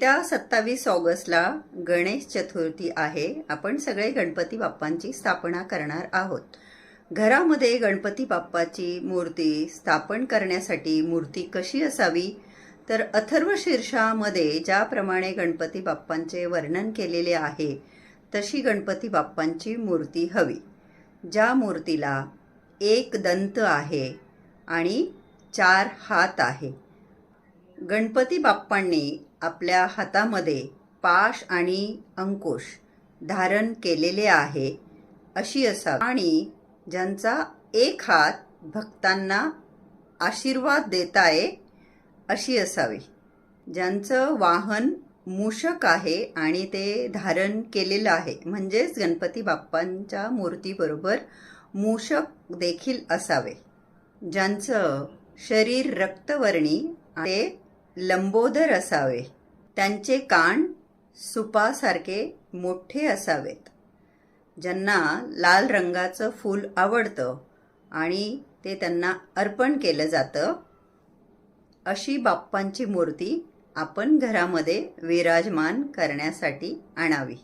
त्या 27 ऑगस्टला गणेश चतुर्थी आहे. आपण सगळे गणपती बाप्पांची स्थापना करणार आहोत. घरामध्ये गणपती बाप्पाची मूर्ती स्थापन करण्यासाठी मूर्ती कशी असावी, तर अथर्व शीर्षामध्ये ज्याप्रमाणे गणपती बाप्पांचे वर्णन केलेले आहे तशी गणपती बाप्पांची मूर्ती हवी. ज्या मूर्तीला एक दंत आहे आणि 4 हात आहे. गणपती बाप्पांनी आपल्या हातामध्ये पाश आणि अंकुश धारण केलेले आहे अशी असावी आणि ज्यांचा एक हात भक्तांना आशीर्वाद देताय अशी असावी. ज्यांचं वाहन मूषक आहे आणि ते धारण केलेलं आहे, म्हणजेच गणपती बाप्पांच्या मूर्तीबरोबर मूषक देखील असावे. ज्यांचं शरीर रक्तवर्णी ते लंबोदर असावे. त्यांचे कान सुपासारखे मोठे असावेत. ज्यांना लाल रंगाचं फूल आवडतं आणि ते त्यांना अर्पण केलं जातं अशी बाप्पांची मूर्ती आपण घरामध्ये विराजमान करण्यासाठी आणावी.